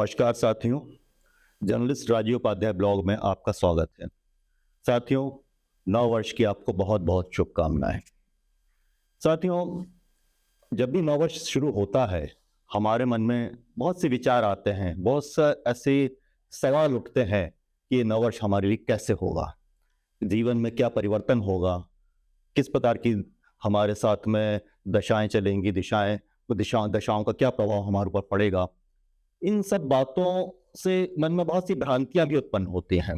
नमस्कार साथियों, journalist Rajiv Upadhyay blog में आपका स्वागत है। साथियों, नव वर्ष की आपको बहुत बहुत शुभकामनाएं। साथियों, जब भी नव वर्ष शुरू होता है, हमारे मन में बहुत से विचार आते हैं, बहुत से ऐसे सवाल उठते हैं कि ये नव वर्ष हमारे लिए कैसे होगा, जीवन में क्या परिवर्तन होगा, किस प्रकार की हमारे साथ में दशाएं चलेंगी, दशाओं का क्या प्रभाव हमारे ऊपर पड़ेगा। इन सब बातों से मन में बहुत सी भ्रांतियां भी उत्पन्न होती हैं।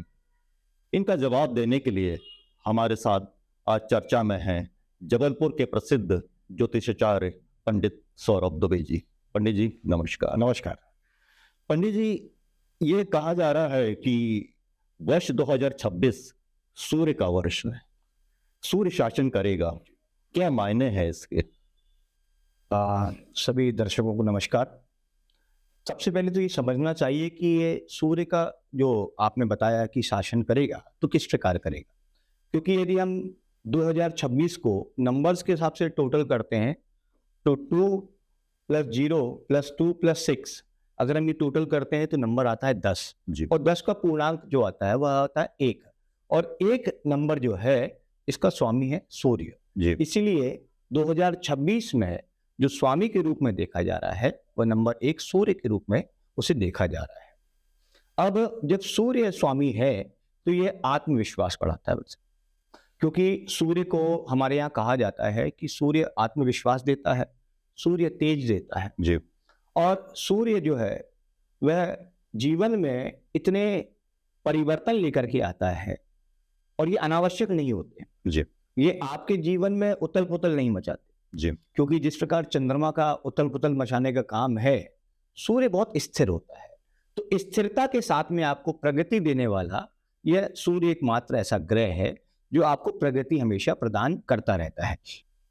इनका जवाब देने के लिए हमारे साथ आज चर्चा में हैं जबलपुर के प्रसिद्ध ज्योतिषाचार्य पंडित सौरभ दुबे जी। पंडित जी नमस्कार। नमस्कार। पंडित जी, ये कहा जा रहा है कि वर्ष 2026 सूर्य का वर्ष है, सूर्य शासन करेगा, क्या मायने हैं इसके? सभी दर्शकों को नमस्कार। सबसे पहले तो ये समझना चाहिए कि ये सूर्य का जो आपने बताया कि शासन करेगा तो किस प्रकार करेगा, क्योंकि यदि हम 2026 को नंबर्स के हिसाब से टोटल करते हैं तो 2 + 0 + 2 + 6 अगर हम ये टोटल करते हैं तो नंबर आता है 10 जी। और 10 का पूर्णांक जो आता है वह आता है 1 और 1 नंबर जो है इसका स्वामी है सूर्य जी। इसीलिए 2026 में जो स्वामी के रूप में देखा जा रहा है वह नंबर 1 सूर्य के रूप में उसे देखा जा रहा है। अब जब सूर्य स्वामी है तो ये आत्मविश्वास बढ़ाता है वैसे, क्योंकि सूर्य को हमारे यहाँ कहा जाता है कि सूर्य आत्मविश्वास देता है, सूर्य तेज देता है जी। और सूर्य जो है वह जीवन में इतने परिवर्तन लेकर के आता है और ये अनावश्यक नहीं होते। जी। ये आपके जीवन में उथल पुथल नहीं मचाते जी। क्योंकि जिस प्रकार चंद्रमा का उथल पुथल मचाने का काम है, सूर्य बहुत स्थिर होता है। तो स्थिरता के साथ में आपको प्रगति देने वाला यह सूर्य एकमात्र ऐसा ग्रह है जो आपको प्रगति हमेशा प्रदान करता रहता है।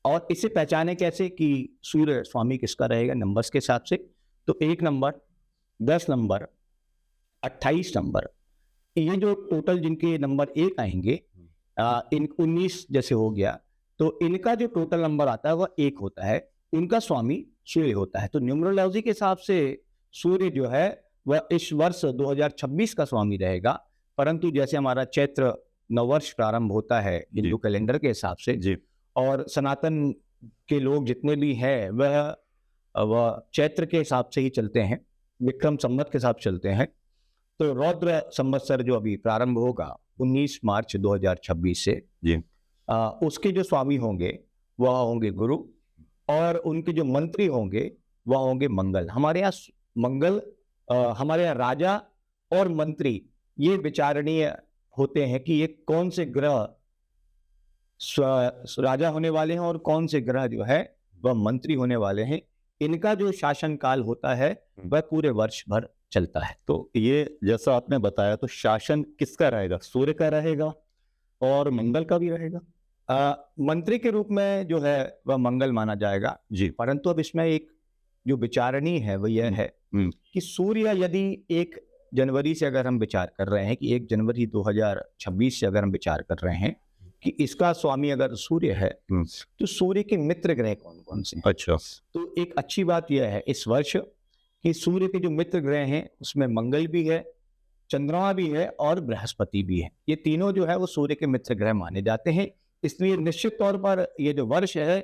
और इसे पहचाने कैसे कि सूर्य स्वामी किसका रहेगा नंबर्स के हिसाब से, तो 1 नंबर, 10 नंबर, 28 नंबर, ये जो टोटल जिनके नंबर 1 आएंगे, इन 19 जैसे हो गया, तो इनका जो टोटल नंबर आता है वह 1 होता है, इनका स्वामी सूर्य होता है। तो न्यूमरोलॉजी के हिसाब से सूर्य जो है वह इस वर्ष 2026 का स्वामी रहेगा, परंतु जैसे हमारा चैत्र नववर्ष प्रारंभ होता है हिंदू कैलेंडर के हिसाब से जी। और सनातन के लोग जितने भी हैं वह चैत्र के हिसाब से ही चलते हैं, विक्रम संवत के हिसाब से चलते हैं। तो रौद्र संवत्सर जो अभी प्रारंभ होगा 19 मार्च 2026 से जी। उसके जो स्वामी होंगे वह होंगे गुरु और उनके जो मंत्री होंगे वह होंगे मंगल। हमारे यहाँ मंगल, हमारे यहाँ राजा और मंत्री ये विचारणीय होते हैं कि ये कौन से ग्रह राजा होने वाले हैं और कौन से ग्रह जो है वह मंत्री होने वाले हैं। इनका जो शासन काल होता है वह पूरे वर्ष भर चलता है। तो ये जैसा आपने बताया, तो शासन किसका रहेगा? सूर्य का रहेगा और मंगल का भी रहेगा? मंत्री के रूप में जो है वह मंगल माना जाएगा जी। परंतु अब इसमें एक जो विचारणीय है वह यह है कि सूर्य यदि 1 जनवरी से अगर हम विचार कर रहे हैं कि 1 जनवरी 2026 से अगर हम विचार कर रहे हैं कि इसका स्वामी अगर सूर्य है तो सूर्य के मित्र ग्रह कौन कौन से हैं? अच्छा। तो एक अच्छी बात यह है इस वर्ष कि सूर्य के जो मित्र ग्रह हैं उसमें मंगल भी है, चंद्रमा भी है और बृहस्पति भी है। ये तीनों जो है वो सूर्य के मित्र ग्रह माने जाते हैं। इसलिए निश्चित तौर पर ये जो वर्ष है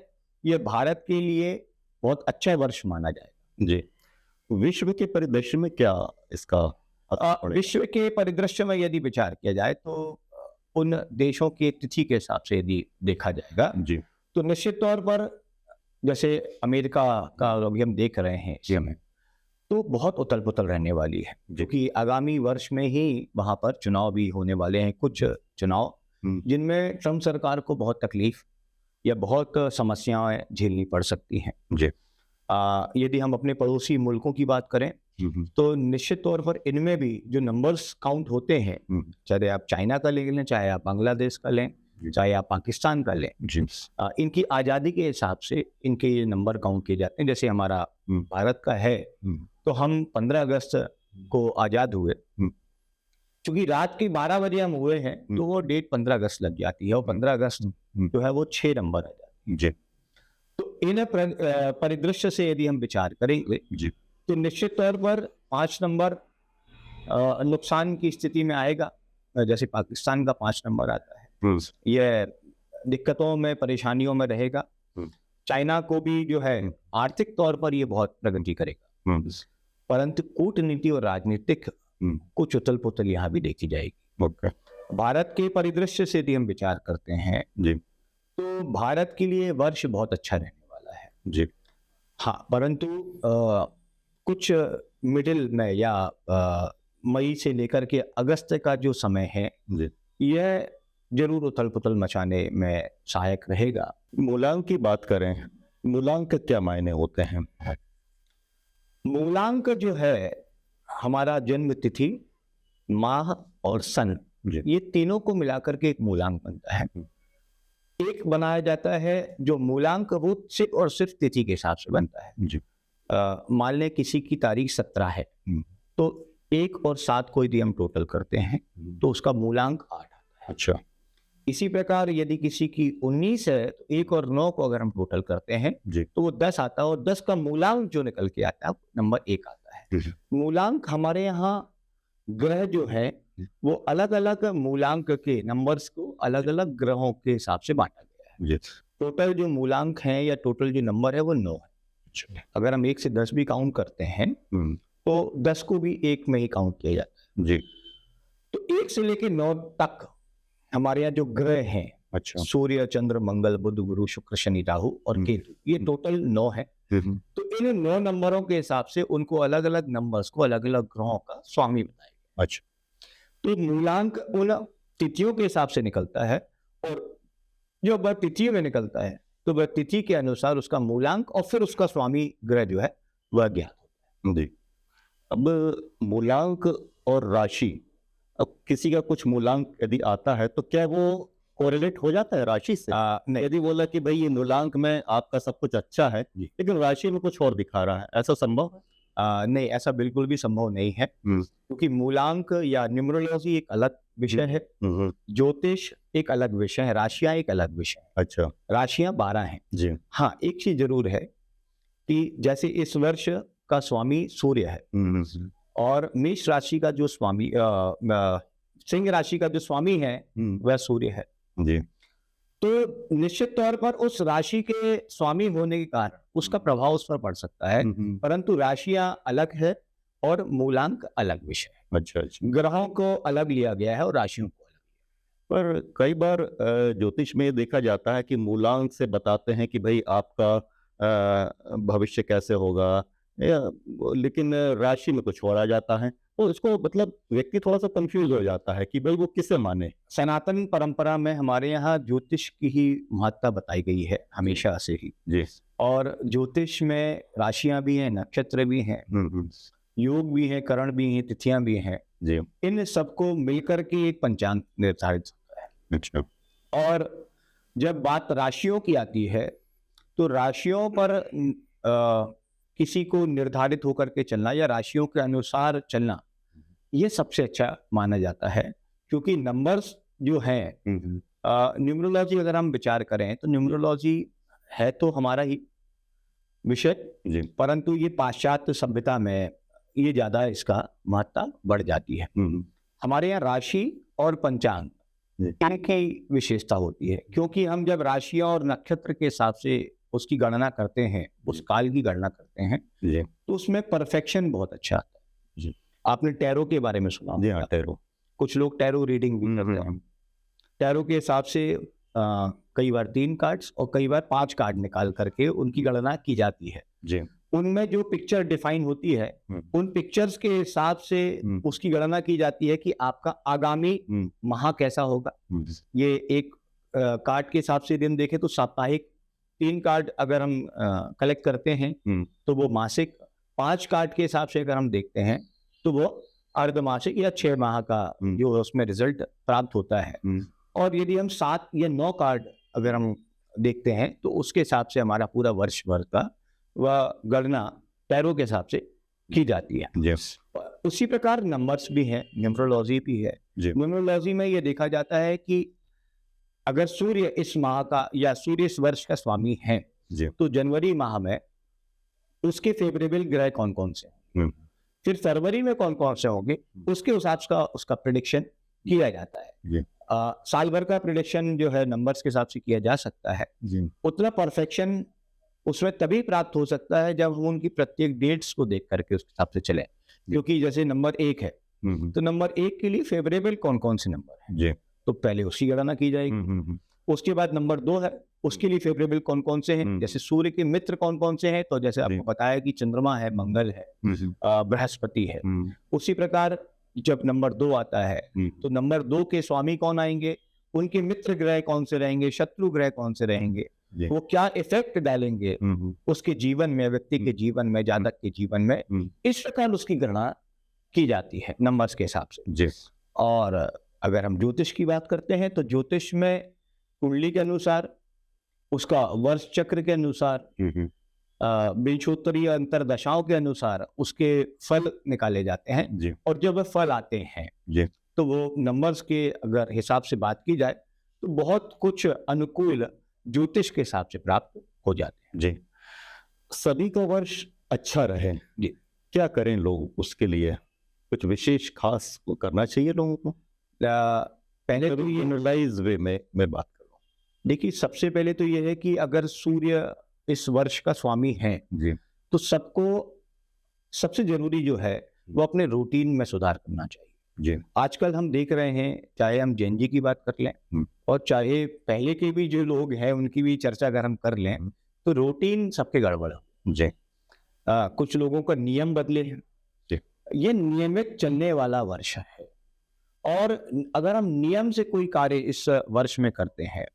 ये भारत के लिए बहुत अच्छा वर्ष माना जाएगा। जी। विश्व के परिदृश्य में क्या इसका विश्व के परिदृश्य में यदि विचार किया जाए तो उन देशों की तिथि के हिसाब से यदि देखा जाएगा जी, तो निश्चित तौर पर जैसे अमेरिका का अभी हम देख रहे हैं इस समय, तो बहुत उथल पुथल रहने वाली है क्योंकि आगामी वर्ष में ही वहां पर चुनाव भी होने वाले हैं, कुछ चुनाव जिनमें ट्रंप सरकार को बहुत तकलीफ या बहुत समस्याएं झेलनी पड़ सकती हैं। जी। यदि हम अपने पड़ोसी मुल्कों की बात करें तो निश्चित तौर पर इनमें भी जो नंबर्स काउंट होते हैं, चाहे आप चाइना का ले लें, चाहे आप बांग्लादेश का लें, चाहे आप पाकिस्तान का लें, इनकी आज़ादी के हिसाब से इनके ये नंबर काउंट किए जाते हैं। जैसे हमारा भारत का है तो हम 15 अगस्त को आज़ाद हुए, क्योंकि रात के 12 बजे हम हुए हैं तो वो डेट 15 अगस्त लग जाती है और 15 अगस्त जो है वो 6 नंबर आ जाती है। जी। तो इन परिदृश्य से यदि हम विचार करेंगे जी, तो निश्चित तौर पर 5 नंबर नुकसान की स्थिति में आएगा। जैसे पाकिस्तान का 5 नंबर आता है, ये दिक्कतों में, परेशानियों में रहेगा। चाइना को भी जो है आर्थिक तौर पर ये बहुत प्रगति करेगा, परंतु कूटनीति और राजनीतिक कुछ उथल पुथल यहाँ भी देखी जाएगी। ओके। भारत के परिदृश्य से यदि हम विचार करते हैं जी तो भारत के लिए वर्ष बहुत अच्छा रहने वाला है जी। हाँ, परंतु कुछ मिडिल में या मई से लेकर के अगस्त का जो समय है जी। यह जरूर उथल पुथल मचाने में सहायक रहेगा। मूलांक की बात करें, मूलांक के क्या मायने होते हैं? मूलांक जो है हमारा जन्म तिथि, माह और सन, जी। ये तीनों को मिलाकर के एक मूलांक बनता है। एक बनाया जाता है जो मूलांक वो सिर्फ और सिर्फ तिथि के हिसाब से बनता है। जी। मान लें किसी की तारीख 17 है तो 1 और 7 को यदि हम टोटल करते हैं तो उसका मूलांक 8 आता है। अच्छा। इसी प्रकार यदि किसी की 19 है तो 1 और 9 को अगर हम टोटल करते हैं जी। तो वो 10 आता है, और 10 का मूलांक जो निकल के आता है नंबर 1 आता है। मूलांक हमारे यहाँ ग्रह जो है वो अलग अलग मूलांक के नंबर्स को अलग अलग ग्रहों के हिसाब से बांटा गया है। जी। टोटल जो मूलांक हैं या टोटल जो नंबर है वो 9 है। अच्छा। अगर हम 1 से 10 भी काउंट करते हैं तो 10 को भी 1 में ही काउंट किया जाता है। जी। तो 1 से लेकर 9 तक हमारे यहाँ जो ग्रह हैं, अच्छा। सूर्य, चंद्र, मंगल, बुध, गुरु, शुक्र, शनि, राहु और केतु, ये टोटल 9 है। तो इन 9 नंबरों के हिसाब से उनको अलग अलग नंबर्स को अलग अलग ग्रहों का स्वामी बताया गया। अच्छा। तो मूलांक उन तिथियों के हिसाब से निकलता है, और जो वह तिथि में निकलता है तो वह तिथि के अनुसार उसका मूलांक और फिर उसका स्वामी ग्रह जो है वह ज्ञात होता है। जी। अब मूलांक और राशि, अब किसी का कुछ मूलांक यदि आता है तो क्या वो कोरिलेट हो जाता है राशि से? नहीं, यदि बोला कि भाई ये मूलांक में आपका सब कुछ अच्छा है लेकिन राशि में कुछ और दिखा रहा है, ऐसा संभव है? नहीं, ऐसा बिल्कुल भी संभव नहीं है, क्योंकि मूलांक या न्यूमरोलॉजी एक अलग विषय है, ज्योतिष एक अलग विषय है, राशियां एक अलग विषय है। अच्छा। राशियां 12 हैं। जी। हाँ, एक चीज जरूर है कि जैसे इस वर्ष का स्वामी सूर्य है और मेष राशि का जो स्वामी सिंह राशि का जो स्वामी है वह सूर्य है जी। तो निश्चित तौर पर उस राशि के स्वामी होने के कारण उसका प्रभाव उस पर पड़ सकता है, परंतु राशियां अलग है और मूलांक अलग विषय है। अच्छा अच्छा। ग्रहों को अलग लिया गया है और राशियों को अलग। पर कई बार ज्योतिष में देखा जाता है कि मूलांक से बताते हैं कि भाई आपका भविष्य कैसे होगा, लेकिन राशि में कुछ और आ जाता है, तो इसको मतलब व्यक्ति थोड़ा सा कंफ्यूज हो जाता है कि भाई वो किसे माने। सनातन परंपरा में हमारे यहाँ ज्योतिष की ही महत्ता बताई गई है हमेशा से ही जी। और ज्योतिष में राशियां भी हैं, नक्षत्र भी हैं, योग भी है, करण भी हैं, तिथियां भी हैं जी। इन सबको मिलकर के एक पंचांग निर्धारित होता है। अच्छा। और जब बात राशियों की आती है तो राशियों पर किसी को निर्धारित होकर के चलना या राशियों के अनुसार चलना ये सबसे अच्छा माना जाता है, क्योंकि नंबर्स जो हैं न्यूमरोलॉजी अगर हम विचार करें तो न्यूमरोलॉजी है तो हमारा ही विषय जी। परंतु ये पाश्चात्य सभ्यता में ये ज्यादा इसका महत्ता बढ़ जाती है। हमारे यहाँ राशि और पंचांग की विशेषता होती है, क्योंकि हम जब राशियां और नक्षत्र के हिसाब से उसकी गणना करते हैं, उस काल की गणना करते हैं जी। तो उसमें परफेक्शन बहुत अच्छा आता है। जी। आपने टैरो के बारे में सुना? जी हाँ, टैरो। कुछ लोग टैरो रीडिंग भी करते हैं। टैरो के हिसाब से कई बार 3 कार्ड्स और कई बार 5 कार्ड निकाल करके उनकी गणना की जाती है। जी। उनमें जो पिक्चर डिफाइन होती है उन पिक्चर्स के हिसाब से उसकी गणना की जाती है कि आपका आगामी माह कैसा होगा। ये एक कार्ड के हिसाब से दिन देखें तो साप्ताहिक 3 कार्ड अगर हम कलेक्ट करते हैं तो वो मासिक, 5 कार्ड के हिसाब से अगर हम देखते हैं तो वो अर्धमासिक या 6 माह का जो उसमें रिजल्ट प्राप्त होता है। और यदि हम 7 या 9 कार्ड अगर हम देखते हैं तो उसके हिसाब से हमारा पूरा वर्ष भर का वह गणना टैरो के हिसाब से की जाती है। yes. उसी प्रकार नंबर्स भी हैं, न्यूमरोलॉजी भी है। न्यूमरोलॉजी में ये देखा जाता है कि अगर सूर्य इस माह का या सूर्य इस वर्ष का स्वामी है तो जनवरी माह में उसके फेवरेबल ग्रह कौन कौन से हैं, फिर फरवरी में कौन कौन से होंगे, उसके हिसाब से उसका प्रिडिक्शन किया जाता है। जी। साल भर का प्रिडिक्शन जो है नंबर्स के हिसाब से किया जा सकता है। जी। उतना परफेक्शन उसमें तभी प्राप्त हो सकता है जब हम उनकी प्रत्येक डेट्स को देख करके उसके हिसाब से चलें। क्योंकि जैसे नंबर 1 है तो नंबर 1 के लिए फेवरेबल कौन कौन से नंबर हैं, जी। तो पहले उसकी गणना की जाएगी। उसके बाद नंबर 2 है, उसके लिए फेवरेबल कौन कौन से हैं, जैसे सूर्य के मित्र कौन कौन से हैं, तो जैसे आपको बताया कि चंद्रमा है, मंगल है, बृहस्पति है। उसी प्रकार जब नंबर 2 आता है तो नंबर 2 के स्वामी कौन आएंगे, उनके मित्र ग्रह कौन से रहेंगे, शत्रु ग्रह कौन से रहेंगे, वो क्या इफेक्ट डालेंगे उसके जीवन में, व्यक्ति के जीवन में, जातक के जीवन में। इस प्रकार उसकी गणना की जाती है नंबर्स के हिसाब से। जी। और अगर हम ज्योतिष की बात करते हैं तो ज्योतिष में कुंडली के अनुसार, उसका वर्ष चक्र के अनुसार, विंशोत्तरीय अंतरदशाओं के अनुसार उसके फल निकाले जाते हैं। जी। और जब वह फल आते हैं जी। तो वो नंबर्स के अगर हिसाब से बात की जाए तो बहुत कुछ अनुकूल ज्योतिष के हिसाब से प्राप्त हो जाते हैं। जी। सभी का वर्ष अच्छा रहे, जी। क्या करें लोग उसके लिए? कुछ विशेष खास करना चाहिए लोगों को? पहले तो ये जनरलाइज वे में मैं बात कर रहा हूँ। देखिए, सबसे पहले तो ये है कि अगर सूर्य इस वर्ष का स्वामी है जी। तो सबको सबसे जरूरी जो है वो अपने रूटीन में सुधार करना चाहिए। जी। आजकल हम देख रहे हैं, चाहे हम जेन जी की बात कर लें और चाहे पहले के भी जो लोग हैं उनकी भी चर्चा अगर हम कर लें तो रूटीन सबके गड़बड़ है। जी। कुछ लोगों का नियम बदले हैं। जी। ये नियमित चलने वाला वर्ष है और अगर हम नियम से कोई कार्य इस वर्ष में करते हैं,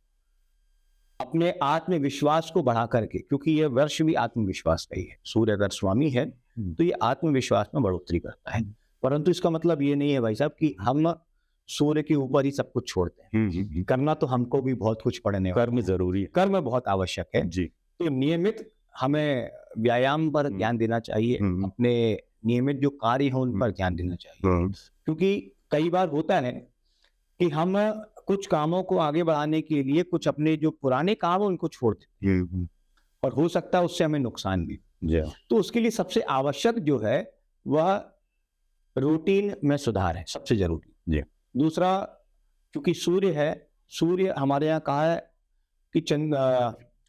अपने आत्मविश्वास को बढ़ा करके, क्योंकि ये वर्ष भी आत्मविश्वास का ही है, सूर्य अगर स्वामी है तो ये आत्मविश्वास में बढ़ोतरी करता है। परंतु इसका मतलब ये नहीं है भाई साहब कि हम सूर्य के ऊपर ही सब कुछ छोड़ते हैं। करना तो हमको भी बहुत कुछ पड़ने वाला है। कर्म जरूरी है, कर्म बहुत आवश्यक है। जी। तो नियमित हमें व्यायाम पर ध्यान देना चाहिए, अपने नियमित जो कार्य हैं उन पर ध्यान देना चाहिए। क्योंकि कई बार होता है कि हम कुछ कामों को आगे बढ़ाने के लिए कुछ अपने जो पुराने काम है उनको छोड़ देते हैं और हो सकता है उससे हमें नुकसान भी। तो उसके लिए सबसे आवश्यक जो है वह रूटीन में सुधार है, सबसे जरूरी। जी। दूसरा, क्योंकि सूर्य है, सूर्य हमारे यहाँ कहा है कि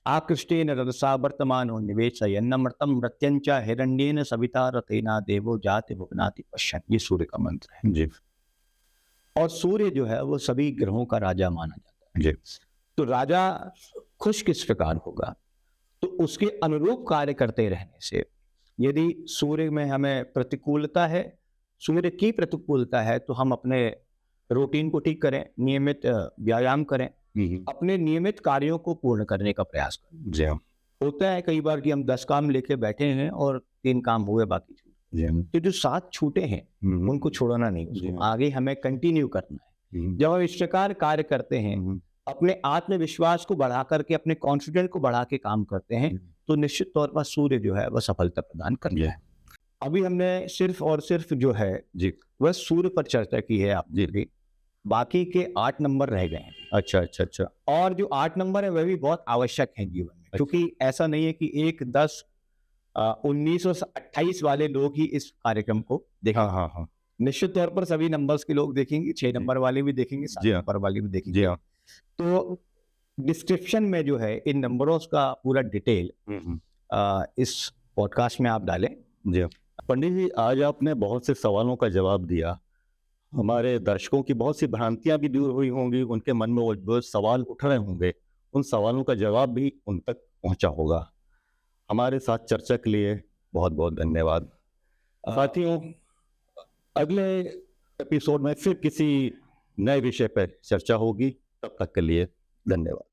आकृष्टेन रजसा वर्तमान हो निवेशयन् अमृतम मृत्यंच हिरण्येन सविता रतेना देवो जाति भुवनाति पश्यन्। ये सूर्य का मंत्र है। जी। और सूर्य जो है वो सभी ग्रहों का राजा माना जाता है। जी। तो राजा खुश किस प्रकार होगा, तो उसके अनुरूप कार्य करते रहने से, यदि सूर्य में हमें प्रतिकूलता है, सूर्य की प्रतिकूलता है, तो हम अपने रूटीन को ठीक करें, नियमित व्यायाम करें, अपने नियमित कार्यों को पूर्ण करने का प्रयास करें। जी। होता है कई बार कि हम 10 काम लेके बैठे हैं और 3 काम हुए, बाकी तो जो 7 छूटे हैं उनको छोड़ना नहीं, उसको आगे हमें कंटिन्यू करना है। जब हम इस प्रकार कार्य करते हैं, अपने आत्मविश्वास को बढ़ा करके, अपने कॉन्फिडेंस को बढ़ा के काम करते हैं, तो निश्चित तौर पर सूर्य जो है वह सफलता प्रदान करता है। अभी हमने सिर्फ और सिर्फ जो है जी वह सूर्य पर चर्चा की है आपने भी, बाकी के 8 नंबर रह गए हैं। अच्छा अच्छा अच्छा। और जो 8 नंबर है वह भी बहुत आवश्यक है जीवन में। क्योंकि ऐसा नहीं है कि 1, 10, 19 और 28 वाले लोग ही इस कार्यक्रम को देखें। हाँ हाँ हाँ। निश्चित तौर पर सभी नंबर्स के लोग देखेंगे, 6 नंबर वाले भी देखेंगे, 7 नंबर वाले भी देखेंगे। जी हाँ। तो डिस्क्रिप्शन में जो है इन नंबरों का पूरा डिटेल इस पॉडकास्ट में आप डालें। जी पंडित जी, आज आपने बहुत से सवालों का जवाब दिया। हमारे दर्शकों की बहुत सी भ्रांतियां भी दूर हुई होंगी, उनके मन में वो सवाल उठ रहे होंगे, उन सवालों का जवाब भी उन तक पहुंचा होगा। हमारे साथ चर्चा के लिए बहुत बहुत धन्यवाद। साथियों, अगले एपिसोड में फिर किसी नए विषय पर चर्चा होगी, तब तक के लिए धन्यवाद।